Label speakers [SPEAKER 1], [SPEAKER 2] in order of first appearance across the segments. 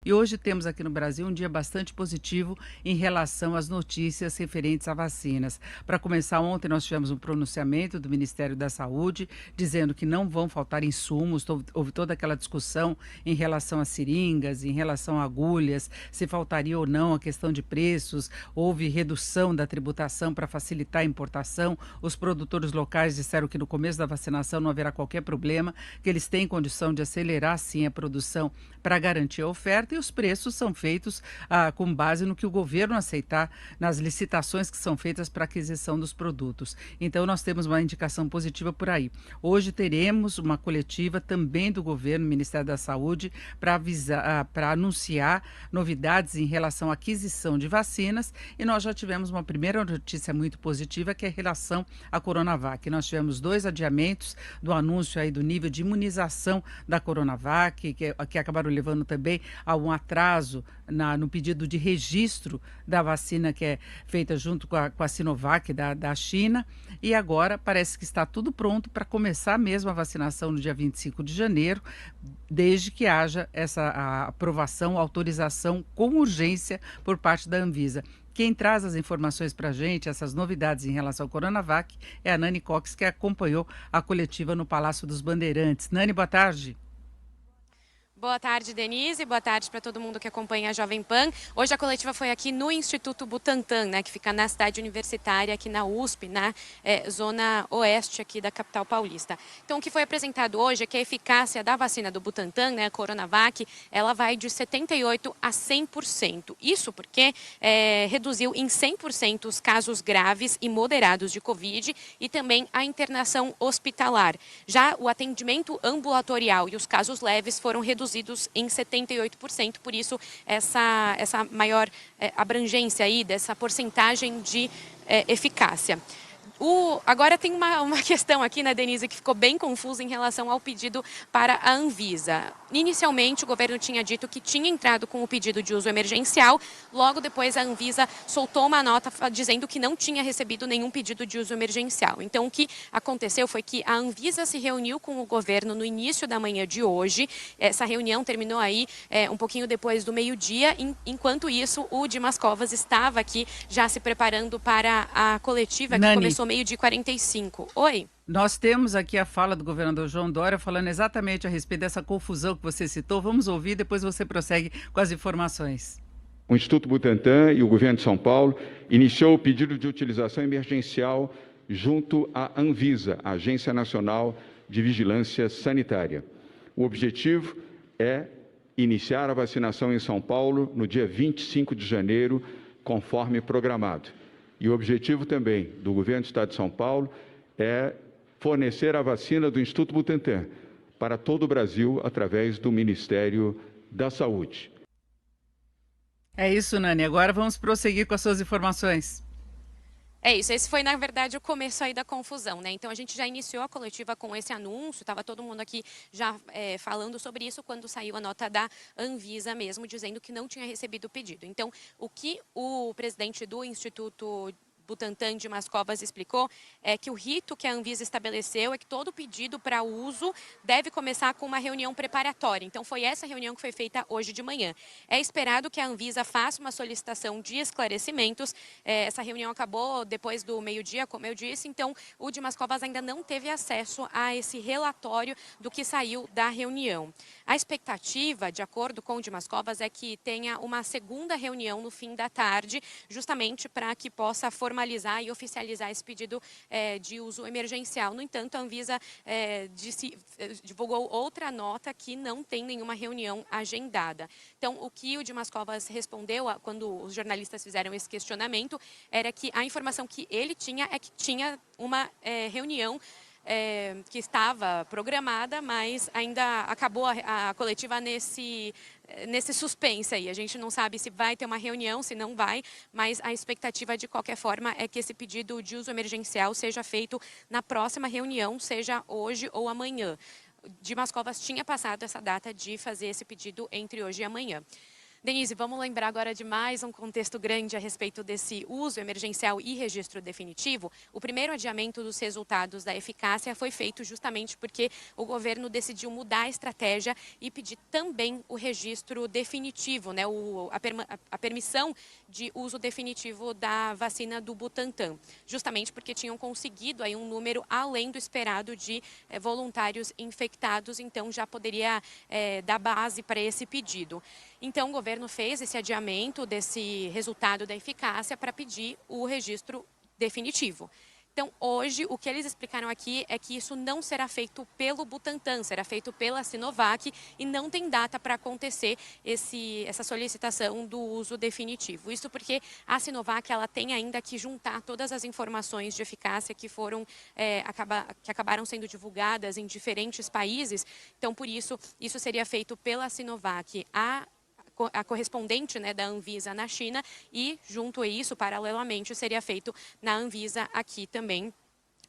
[SPEAKER 1] E hoje temos aqui no Brasil um dia bastante positivo em relação às notícias referentes a vacinas. Para começar, ontem nós tivemos um pronunciamento do Ministério da Saúde dizendo que não vão faltar insumos. Houve toda aquela discussão em relação a seringas, em relação a agulhas, se faltaria ou não a questão de preços. Houve redução da tributação para facilitar a importação. Os produtores locais disseram que no começo da vacinação não haverá qualquer problema, que eles têm condição de acelerar sim a produção para garantir a oferta, e os preços são feitos com base no que o governo aceitar nas licitações que são feitas para aquisição dos produtos. Então nós temos uma indicação positiva por aí. Hoje teremos uma coletiva também do governo, Ministério da Saúde, para anunciar novidades em relação à aquisição de vacinas, e nós já tivemos uma primeira notícia muito positiva, que é em relação à Coronavac. Nós tivemos 2 adiamentos do anúncio aí do nível de imunização da Coronavac, que acabaram levando também a um atraso no pedido de registro da vacina que é feita junto com a Sinovac da China, e agora parece que está tudo pronto para começar mesmo a vacinação no dia 25 de janeiro, desde que haja a aprovação, autorização com urgência por parte da Anvisa. Quem traz as informações para a gente, essas novidades em relação ao Coronavac, é a Nani Cox, que acompanhou a coletiva no Palácio dos Bandeirantes. Nani, boa tarde.
[SPEAKER 2] Boa tarde, Denise. Boa tarde para todo mundo que acompanha a Jovem Pan. Hoje a coletiva foi aqui no Instituto Butantan, né, que fica na cidade universitária, aqui na USP, na zona oeste aqui da capital paulista. Então, o que foi apresentado hoje é que a eficácia da vacina do Butantan, né, a Coronavac, ela vai de 78% a 100%. Isso porque reduziu em 100% os casos graves e moderados de Covid e também a internação hospitalar. Já o atendimento ambulatorial e os casos leves foram reduzidos em 78%, por isso essa maior abrangência aí dessa porcentagem de eficácia. Agora tem uma questão aqui, né, Denise, que ficou bem confusa em relação ao pedido para a Anvisa. Inicialmente, o governo tinha dito que tinha entrado com o pedido de uso emergencial, logo depois a Anvisa soltou uma nota dizendo que não tinha recebido nenhum pedido de uso emergencial. Então, o que aconteceu foi que a Anvisa se reuniu com o governo no início da manhã de hoje. Essa reunião terminou aí um pouquinho depois do meio-dia. Enquanto isso, o Dimas Covas estava aqui já se preparando para a coletiva que começou meio-dia e 45. Oi.
[SPEAKER 1] Nós temos aqui a fala do governador João Dória falando exatamente a respeito dessa confusão que você citou. Vamos ouvir, depois você prossegue com as informações.
[SPEAKER 3] O Instituto Butantan e o governo de São Paulo iniciou o pedido de utilização emergencial junto à Anvisa, a Agência Nacional de Vigilância Sanitária. O objetivo é iniciar a vacinação em São Paulo no dia 25 de janeiro, conforme programado. E o objetivo também do governo do Estado de São Paulo é fornecer a vacina do Instituto Butantan para todo o Brasil através do Ministério da Saúde.
[SPEAKER 1] É isso, Nani. Agora vamos prosseguir com as suas informações.
[SPEAKER 2] É isso, esse foi, na verdade, o começo aí da confusão, né? Então, a gente já iniciou a coletiva com esse anúncio, estava todo mundo aqui já falando sobre isso quando saiu a nota da Anvisa mesmo, dizendo que não tinha recebido o pedido. Então, o que o presidente do Instituto Butantan, Dimas Covas, explicou é que o rito que a Anvisa estabeleceu é que todo pedido para uso deve começar com uma reunião preparatória. Então, foi essa reunião que foi feita hoje de manhã. É esperado que a Anvisa faça uma solicitação de esclarecimentos. Essa reunião acabou depois do meio-dia, como eu disse, então o Dimas Covas ainda não teve acesso a esse relatório do que saiu da reunião. A expectativa, de acordo com o Dimas Covas, é que tenha uma segunda reunião no fim da tarde, justamente para que possa formalizar e oficializar esse pedido de uso emergencial. No entanto, a Anvisa divulgou outra nota que não tem nenhuma reunião agendada. Então, o que o Dimas Covas respondeu quando os jornalistas fizeram esse questionamento era que a informação que ele tinha é que tinha uma reunião que estava programada, mas ainda acabou a coletiva nesse suspense aí. A gente não sabe se vai ter uma reunião, se não vai, mas a expectativa de qualquer forma é que esse pedido de uso emergencial seja feito na próxima reunião, seja hoje ou amanhã. Dimas Covas tinha passado essa data de fazer esse pedido entre hoje e amanhã. Denise, vamos lembrar agora de mais um contexto grande a respeito desse uso emergencial e registro definitivo. O primeiro adiamento dos resultados da eficácia foi feito justamente porque o governo decidiu mudar a estratégia e pedir também o registro definitivo, né, a permissão de uso definitivo da vacina do Butantan, justamente porque tinham conseguido aí um número além do esperado de voluntários infectados, então já poderia dar base para esse pedido. Então, o governo fez esse adiamento desse resultado da eficácia para pedir o registro definitivo. Então, hoje, o que eles explicaram aqui é que isso não será feito pelo Butantan, será feito pela Sinovac e não tem data para acontecer essa solicitação do uso definitivo. Isso porque a Sinovac ela tem ainda que juntar todas as informações de eficácia que que acabaram sendo divulgadas em diferentes países. Então, por isso, isso seria feito pela Sinovac, a correspondente, né, da Anvisa na China, e junto a isso, paralelamente, seria feito na Anvisa aqui também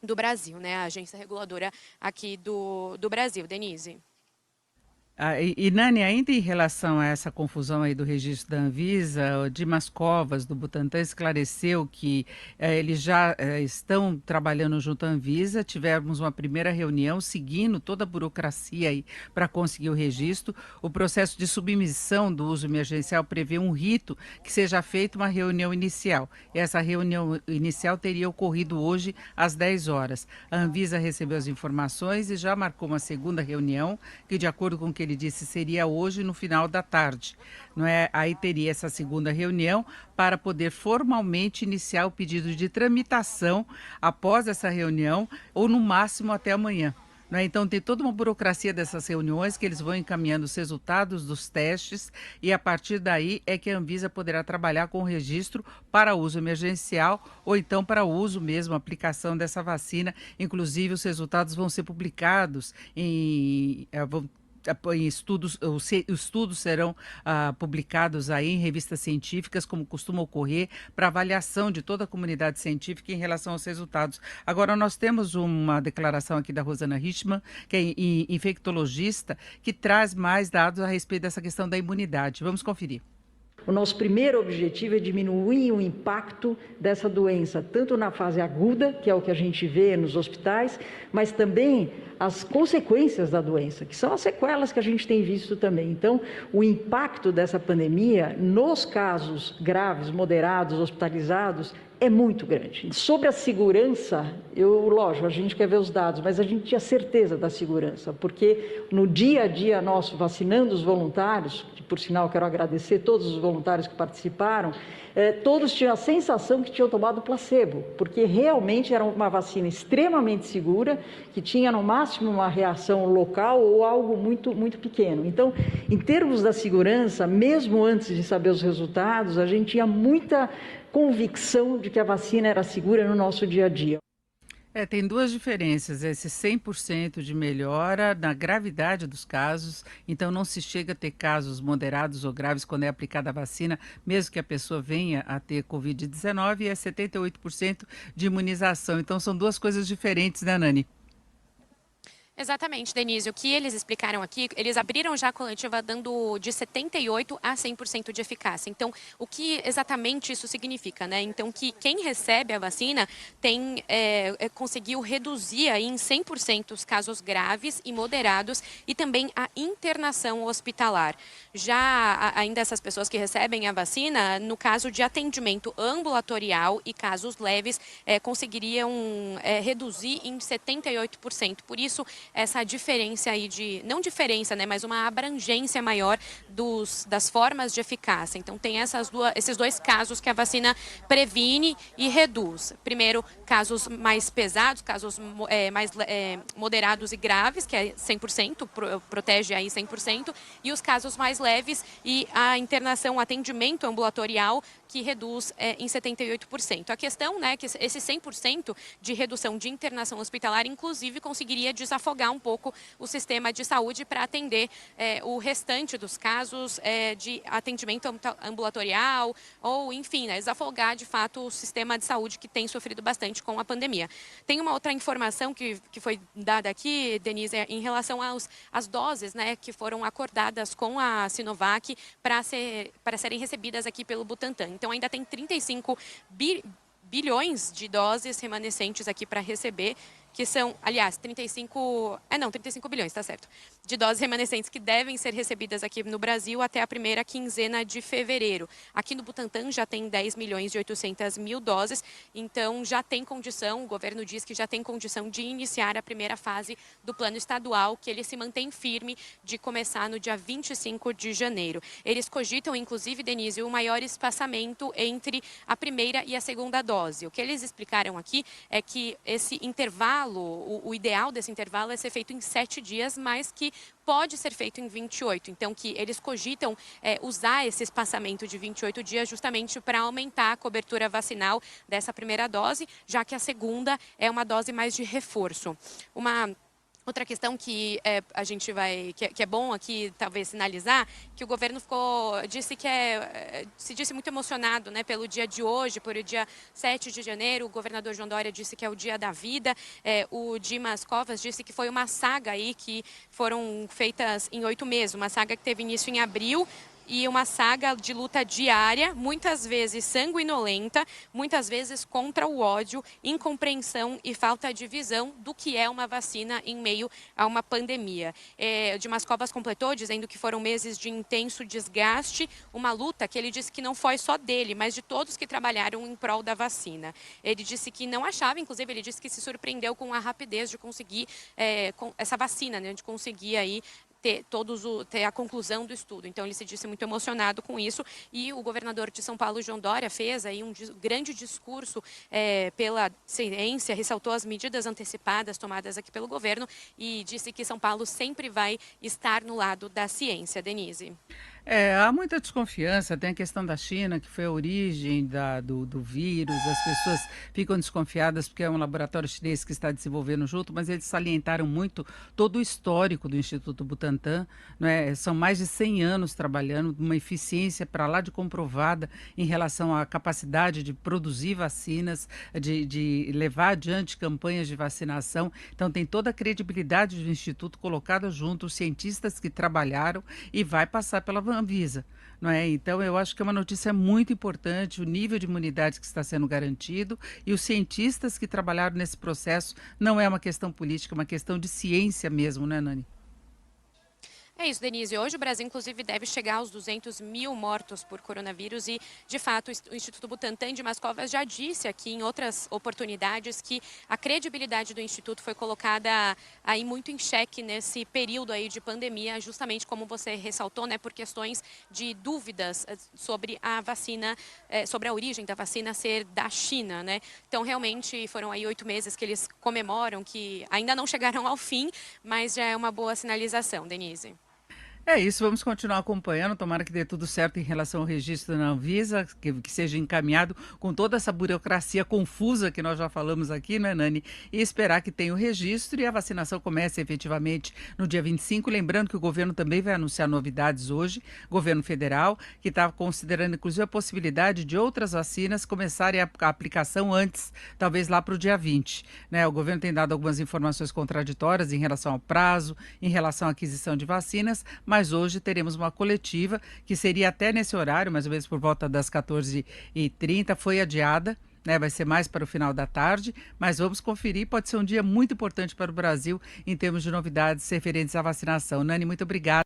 [SPEAKER 2] do Brasil, né, a agência reguladora aqui do Brasil. Denise.
[SPEAKER 1] Nani, ainda em relação a essa confusão aí do registro da Anvisa, o Dimas Covas, do Butantan, esclareceu que eles já estão trabalhando junto à Anvisa. Tivemos uma primeira reunião seguindo toda a burocracia aí para conseguir o registro. O processo de submissão do uso emergencial prevê um rito que seja feita uma reunião inicial. Essa reunião inicial teria ocorrido hoje às 10 horas. A Anvisa recebeu as informações e já marcou uma segunda reunião, que de acordo com o que ele disse seria hoje no final da tarde, não é? Aí teria essa segunda reunião para poder formalmente iniciar o pedido de tramitação após essa reunião ou no máximo até amanhã. Não é? Então tem toda uma burocracia dessas reuniões que eles vão encaminhando os resultados dos testes e a partir daí é que a Anvisa poderá trabalhar com o registro para uso emergencial ou então para uso mesmo, aplicação dessa vacina. Inclusive os resultados vão ser publicados em estudos, os estudos serão publicados aí em revistas científicas, como costuma ocorrer, para avaliação de toda a comunidade científica em relação aos resultados. Agora, nós temos uma declaração aqui da Rosana Richman, que é infectologista, que traz mais dados a respeito dessa questão da imunidade. Vamos conferir.
[SPEAKER 4] O nosso primeiro objetivo é diminuir o impacto dessa doença, tanto na fase aguda, que é o que a gente vê nos hospitais, mas também as consequências da doença, que são as sequelas que a gente tem visto também. Então, o impacto dessa pandemia nos casos graves, moderados, hospitalizados, é muito grande. Sobre a segurança, lógico, a gente quer ver os dados, mas a gente tinha certeza da segurança, porque no dia a dia nosso, vacinando os voluntários, que por sinal quero agradecer todos os voluntários que participaram, todos tinham a sensação que tinham tomado placebo, porque realmente era uma vacina extremamente segura, que tinha no máximo uma reação local ou algo muito, muito pequeno. Então, em termos da segurança, mesmo antes de saber os resultados, a gente tinha muita convicção de que a vacina era segura no nosso dia a dia.
[SPEAKER 1] Tem duas diferenças, esse 100% de melhora na gravidade dos casos, então não se chega a ter casos moderados ou graves quando é aplicada a vacina, mesmo que a pessoa venha a ter Covid-19, e é 78% de imunização, então são duas coisas diferentes, né, Nani?
[SPEAKER 2] Exatamente, Denise. O que eles explicaram aqui, eles abriram já a coletiva dando de 78% a 100% de eficácia. Então, o que exatamente isso significa, né? Então, que quem recebe a vacina conseguiu reduzir aí em 100% os casos graves e moderados e também a internação hospitalar. Já ainda essas pessoas que recebem a vacina, no caso de atendimento ambulatorial e casos leves, conseguiriam reduzir em 78%. Por isso, essa diferença aí não diferença, né, mas uma abrangência maior das formas de eficácia. Então tem esses dois casos que a vacina previne e reduz. Primeiro, casos mais pesados, casos mais moderados e graves, que é 100%, protege aí 100%, e os casos mais leves e a internação, atendimento ambulatorial, que reduz em 78%. A questão, né, que esse 100% de redução de internação hospitalar, inclusive, conseguiria desafogar desafogar um pouco o sistema de saúde para atender o restante dos casos de atendimento ambulatorial ou, enfim, né, desafogar de fato o sistema de saúde que tem sofrido bastante com a pandemia. Tem uma outra informação que foi dada aqui, Denise, em relação às doses, né, que foram acordadas com a Sinovac para serem recebidas aqui pelo Butantan. Então ainda tem 35 bilhões de doses remanescentes aqui para receber, que são, aliás, 35 bilhões, tá certo, de doses remanescentes que devem ser recebidas aqui no Brasil até a primeira quinzena de fevereiro. Aqui no Butantan já tem 10 milhões e 800 mil doses, então já tem condição, o governo diz que já tem condição de iniciar a primeira fase do plano estadual, que ele se mantém firme de começar no dia 25 de janeiro. Eles cogitam, inclusive, Denise, o maior espaçamento entre a primeira e a segunda dose. O que eles explicaram aqui é que esse intervalo, o ideal desse intervalo é ser feito em 7 dias, mas que pode ser feito em 28. Então, que eles cogitam usar esse espaçamento de 28 dias justamente para aumentar a cobertura vacinal dessa primeira dose, já que a segunda é uma dose mais de reforço. Outra questão que a gente que é bom aqui talvez sinalizar, que o governo se disse muito emocionado, né, pelo dia de hoje, por o dia 7 de janeiro, o governador João Dória disse que é o dia da vida, o Dimas Covas disse que foi uma saga aí que foram feitas em 8 meses, uma saga que teve início em abril, e uma saga de luta diária, muitas vezes sanguinolenta, muitas vezes contra o ódio, incompreensão e falta de visão do que é uma vacina em meio a uma pandemia. O Dimas Covas completou dizendo que foram meses de intenso desgaste, uma luta que ele disse que não foi só dele, mas de todos que trabalharam em prol da vacina. Ele disse que não achava, inclusive ele disse que se surpreendeu com a rapidez de conseguir essa vacina, né, de conseguir aí ter a conclusão do estudo. Então, ele se disse muito emocionado com isso, e o governador de São Paulo, João Dória, fez aí um grande discurso pela ciência, ressaltou as medidas antecipadas tomadas aqui pelo governo e disse que São Paulo sempre vai estar no lado da ciência. Denise.
[SPEAKER 1] Há muita desconfiança, tem a questão da China, que foi a origem do vírus, as pessoas ficam desconfiadas porque é um laboratório chinês que está desenvolvendo junto, mas eles salientaram muito todo o histórico do Instituto Butantan, não é? São mais de 100 anos trabalhando, uma eficiência para lá de comprovada em relação à capacidade de produzir vacinas, de levar adiante campanhas de vacinação, então tem toda a credibilidade do Instituto colocada junto, os cientistas que trabalharam, e vai passar pela Anvisa, não é? Então eu acho que é uma notícia muito importante, o nível de imunidade que está sendo garantido, e os cientistas que trabalharam nesse processo. Não é uma questão política, é uma questão de ciência mesmo, né, Nani?
[SPEAKER 2] É isso, Denise. Hoje o Brasil, inclusive, deve chegar aos 200 mil mortos por coronavírus e, de fato, o Instituto Butantan de Dimas Covas já disse aqui em outras oportunidades que a credibilidade do Instituto foi colocada aí muito em xeque nesse período aí de pandemia, justamente como você ressaltou, né, por questões de dúvidas sobre a vacina, sobre a origem da vacina ser da China, né? Então, realmente, foram aí 8 meses que eles comemoram, que ainda não chegaram ao fim, mas já é uma boa sinalização, Denise.
[SPEAKER 1] É isso, vamos continuar acompanhando, tomara que dê tudo certo em relação ao registro na Anvisa, que seja encaminhado com toda essa burocracia confusa que nós já falamos aqui, né, Nani? E esperar que tenha o registro e a vacinação comece efetivamente no dia 25. Lembrando que o governo também vai anunciar novidades hoje, governo federal, que está considerando inclusive a possibilidade de outras vacinas começarem a aplicação antes, talvez lá para o dia 20. Né? O governo tem dado algumas informações contraditórias em relação ao prazo, em relação à aquisição de vacinas, mas hoje teremos uma coletiva que seria até nesse horário, mais ou menos por volta das 14h30, foi adiada, né? Vai ser mais para o final da tarde, mas vamos conferir, pode ser um dia muito importante para o Brasil em termos de novidades referentes à vacinação. Nani, muito obrigada.